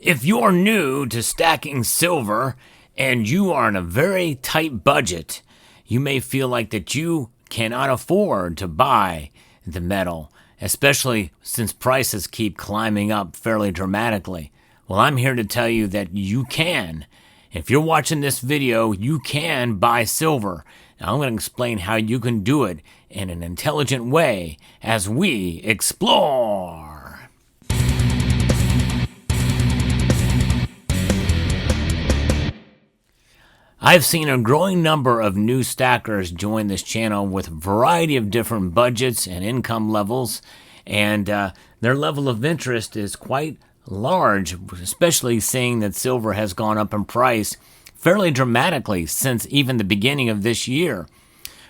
If you're new to stacking silver and you are in a very tight budget, you may feel like that you cannot afford to buy the metal, especially since prices keep climbing up fairly dramatically. Well, I'm here to tell you that you can. If you're watching this video, you can buy silver. Now, I'm going to explain how you can do it in an intelligent way as we explore. I've seen a growing number of new stackers join this channel with a variety of different budgets and income levels, and their level of interest is quite large, especially seeing that silver has gone up in price fairly dramatically since even the beginning of this year.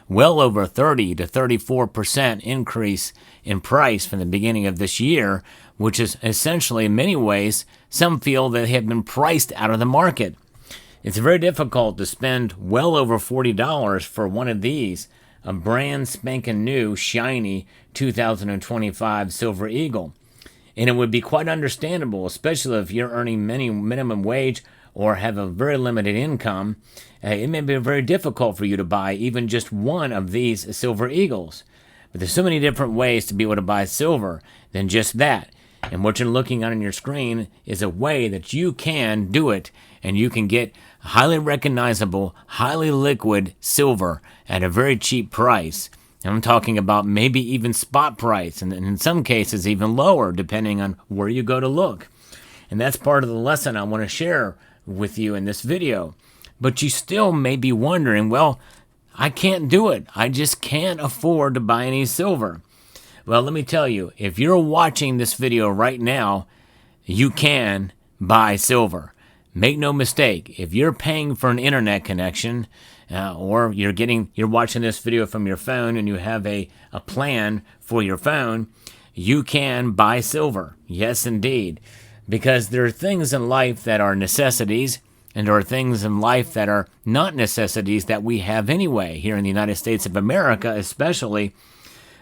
Well over 30 to 34% increase in price from the beginning of this year, which is essentially, in many ways, some feel that they have been priced out of the market. It's very difficult to spend well over $40 for one of these, a brand spanking new, shiny 2025 Silver Eagle. And it would be quite understandable, especially if you're earning minimum wage or have a very limited income. It may be very difficult for you to buy even just one of these Silver Eagles. But there's so many different ways to be able to buy silver than just that. And what you're looking at on your screen is a way that you can do it, and you can get highly recognizable, highly liquid silver at a very cheap price. And I'm talking about maybe even spot price, and in some cases even lower, depending on where you go to look. And that's part of the lesson I want to share with you in this video. But you still may be wondering, well, I can't do it. I just can't afford to buy any silver. Well, let me tell you, if you're watching this video right now, you can buy silver. Make no mistake, if you're paying for an internet connection, or you're watching this video from your phone and you have a plan for your phone, you can buy silver. Yes, indeed. Because there are things in life that are necessities, and there are things in life that are not necessities that we have anyway, here in the United States of America, especially.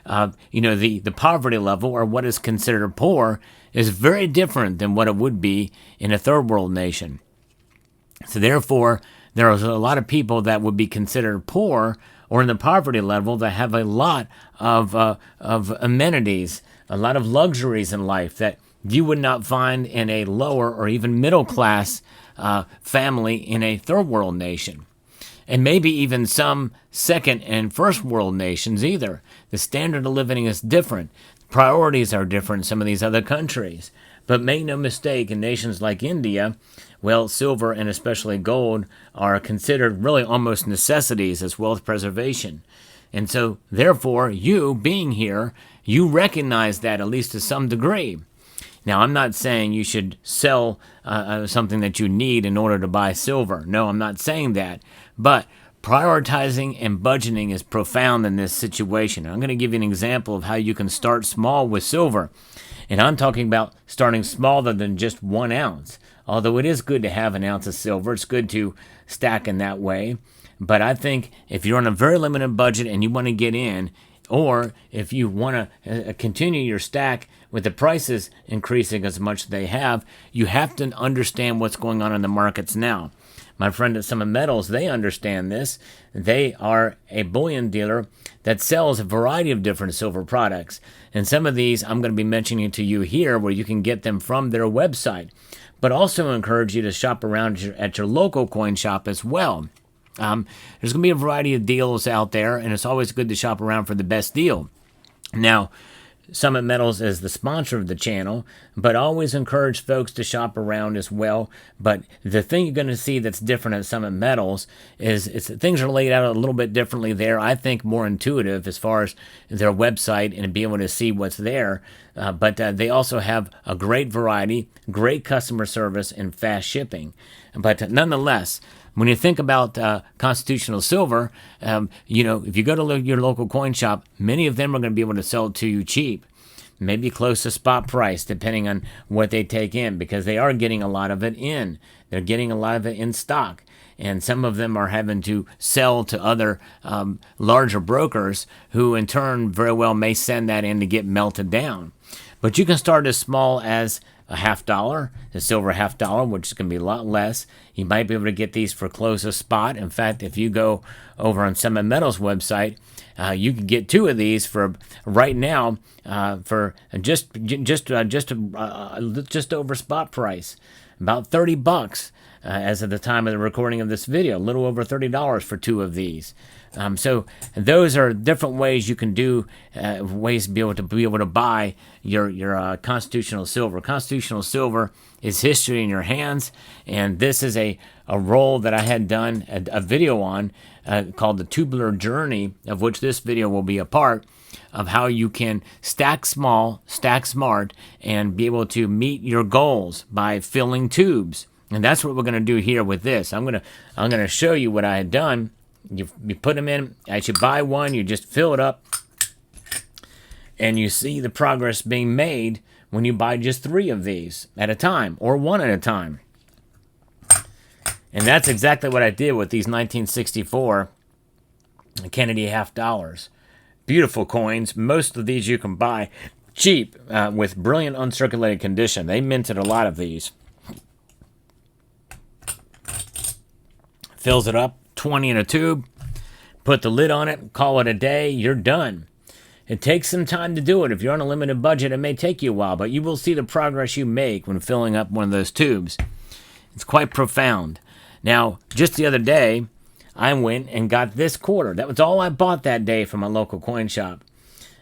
The poverty level, or what is considered poor, is very different than what it would be in a third world nation. So therefore, there are a lot of people that would be considered poor or in the poverty level that have a lot of amenities, a lot of luxuries in life that you would not find in a lower or even middle class family in a third world nation. And maybe even some second and first world nations either. The standard of living is different. Priorities are different in some of these other countries. But make no mistake, in nations like India, well, silver and especially gold are considered really almost necessities as wealth preservation. And so, therefore, you being here, you recognize that at least to some degree. Now, I'm not saying you should sell something that you need in order to buy silver. No, I'm not saying that. But prioritizing and budgeting is profound in this situation. I'm going to give you an example of how you can start small with silver. And I'm talking about starting smaller than just 1 ounce. Although it is good to have an ounce of silver, it's good to stack in that way. But I think if you're on a very limited budget and you want to get in, or if you want to continue your stack with the prices increasing as much as they have, you have to understand what's going on in the markets now. My friend at Summit Metals, they understand this. They are a bullion dealer that sells a variety of different silver products. And some of these I'm going to be mentioning to you here, where you can get them from their website. But also encourage you to shop around at your local coin shop as well. There's going to be a variety of deals out there, and it's always good to shop around for the best deal. Now, Summit Metals is the sponsor of the channel, but I always encourage folks to shop around as well. But the thing you're going to see that's different at Summit Metals is things are laid out a little bit differently there. I think more intuitive as far as their website and being able to see what's there. But they also have a great variety, great customer service, and fast shipping. But nonetheless, when you think about constitutional silver, if you go to your local coin shop, many of them are going to be able to sell it to you cheap, maybe close to spot price, depending on what they take in, because they are getting a lot of it in. They're getting a lot of it in stock. And some of them are having to sell to other larger brokers who in turn very well may send that in to get melted down. But you can start as small as $50, the silver half dollar, which is going to be a lot less. You might be able to get these for close to spot. In fact, if you go over on Summit Metals website, you can get 2 of these for right now for just over spot price, about $30 as of the time of the recording of this video, a little over $30 for 2 of these. So those are different ways you can do ways to be able to buy your constitutional silver. Constitutional silver is history in your hands, and this is a roll that I had done a video on called the Tubular Journey, of which this video will be a part of how you can stack small, stack smart, and be able to meet your goals by filling tubes. And that's what we're going to do here with this. I'm gonna show you what I had done. You put them in, as you buy one, you just fill it up, and you see the progress being made when you buy just 3 of these at a time, or 1 at a time. And that's exactly what I did with these 1964 Kennedy half dollars. Beautiful coins. Most of these you can buy cheap with brilliant uncirculated condition. They minted a lot of these. Fills it up, 20 in a tube, put the lid on it, call it a day, you're done. It takes some time to do it. If you're on a limited budget, it may take you a while, but you will see the progress you make when filling up one of those tubes. It's quite profound. Now, just the other day, I went and got this quarter. That was all I bought that day from my local coin shop.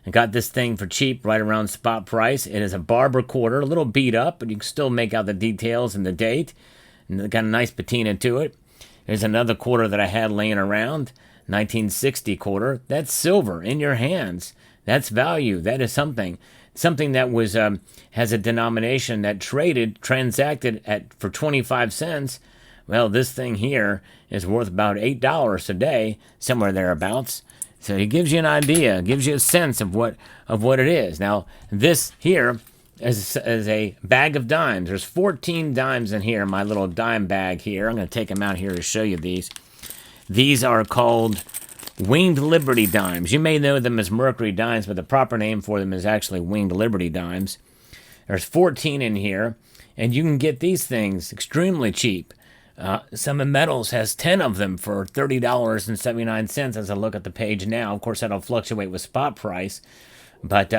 I got this thing for cheap, right around spot price. It is a barber quarter, a little beat up, but you can still make out the details and the date. And it got a nice patina to it. There's another quarter that I had laying around, 1960 quarter. That's silver in your hands. That's value. That is something that was has a denomination that transacted for 25 cents. Well, this thing here is worth about $8 today, somewhere thereabouts. So it gives you an idea, gives you a sense of what it is. Now, this here is a bag of dimes. There's 14 dimes in here, my little dime bag here. I'm going to take them out here to show you these. These are called Winged Liberty dimes. You may know them as Mercury dimes, but the proper name for them is actually Winged Liberty dimes. There's 14 in here, and you can get these things extremely cheap. Summit Metals has 10 of them for $30.79 as I look at the page now. Of course, that'll fluctuate with spot price, but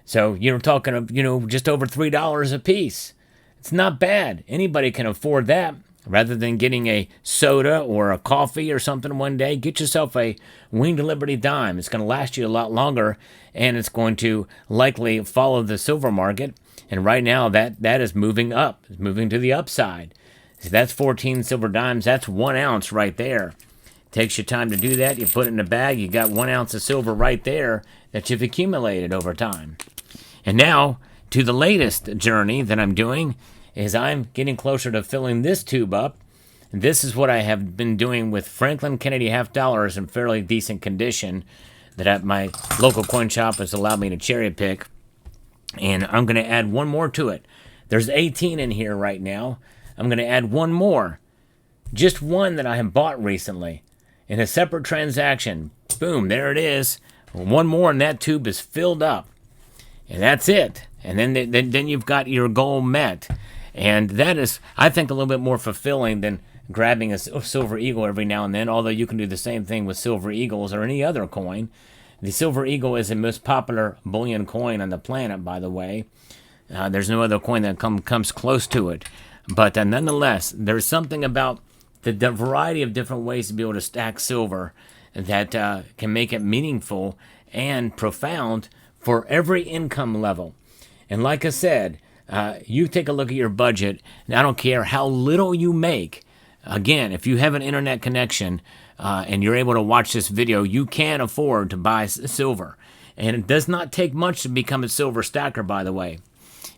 so you're talking, just over $3 a piece. It's not bad. Anybody can afford that. Rather than getting a soda or a coffee or something one day, get yourself a Winged Liberty dime. It's going to last you a lot longer, and it's going to likely follow the silver market. And right now, that is moving up. It's moving to the upside. So that's 14 silver dimes. That's 1 ounce right there. Takes you time to do that. You put it in a bag. You got 1 ounce of silver right there that you've accumulated over time. And now, to the latest journey that I'm doing, is I'm getting closer to filling this tube up. This is what I have been doing with Franklin Kennedy half dollars in fairly decent condition that at my local coin shop has allowed me to cherry pick. And I'm going to add 1 more to it. There's 18 in here right now. I'm going to add 1 more. Just 1 that I have bought recently in a separate transaction. Boom, there it is. 1 more and that tube is filled up. And that's it. And then you've got your goal met. And that is, I think, a little bit more fulfilling than grabbing a silver eagle every now and then, although you can do the same thing with silver eagles or any other coin. The silver eagle is the most popular bullion coin on the planet, by the way. There's no other coin that comes close to it. But nonetheless, there's something about the variety of different ways to be able to stack silver that can make it meaningful and profound for every income level. And like I said, you take a look at your budget, and I don't care how little you make. Again, if you have an internet connection and you're able to watch this video, you can afford to buy silver. And it does not take much to become a silver stacker, by the way.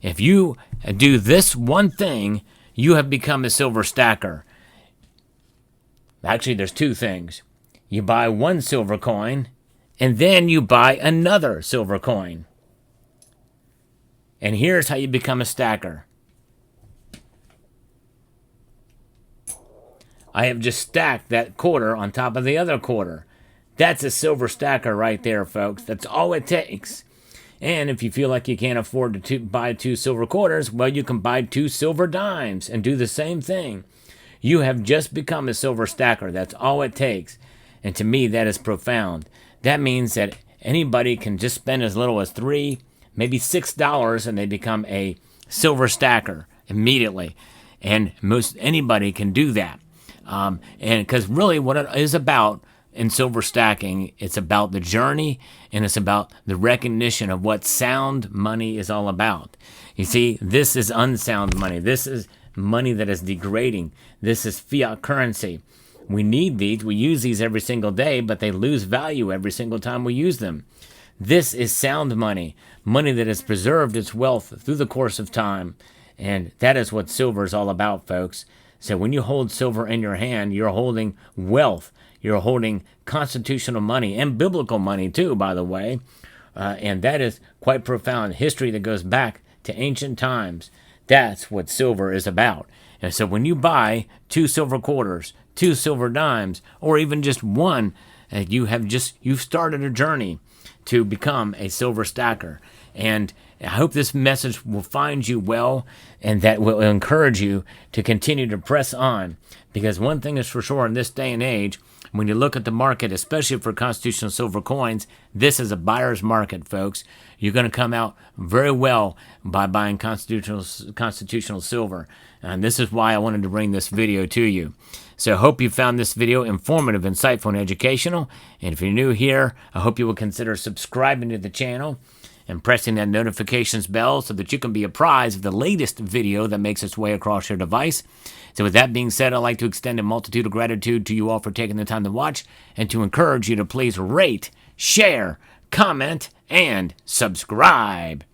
If you do this one thing, you have become a silver stacker. Actually, there's 2 things. You buy 1 silver coin, and then you buy another silver coin. And here's how you become a stacker. I have just stacked that quarter on top of the other quarter. That's a silver stacker right there, folks. That's all it takes. And if you feel like you can't afford to buy 2 silver quarters, well, you can buy 2 silver dimes and do the same thing. You have just become a silver stacker. That's all it takes. And to me, that is profound. That means that anybody can just spend as little as $3, maybe $6, and they become a silver stacker immediately. And most anybody can do that. And because really what it is about in silver stacking, it's about the journey, and it's about the recognition of what sound money is all about. You see, this is unsound money. This is money that is degrading. This is fiat currency. We need these. We use these every single day, but they lose value every single time we use them. This is sound money, money that has preserved its wealth through the course of time. And that is what silver is all about, folks. So when you hold silver in your hand, you're holding wealth. You're holding constitutional money and biblical money too, by the way. And that is quite profound history that goes back to ancient times. That's what silver is about. And so when you buy 2 silver quarters, 2 silver dimes, or even just one, you've started a journey to become a silver stacker. And I hope this message will find you well, and that will encourage you to continue to press on. Because one thing is for sure in this day and age, when you look at the market, especially for constitutional silver coins, this is a buyer's market, folks. You're going to come out very well by buying constitutional silver. And this is why I wanted to bring this video to you. So I hope you found this video informative, insightful, and educational. And if you're new here, I hope you will consider subscribing to the channel and pressing that notifications bell so that you can be apprised of the latest video that makes its way across your device. So with that being said, I'd like to extend a multitude of gratitude to you all for taking the time to watch, and to encourage you to please rate, share, comment, and subscribe.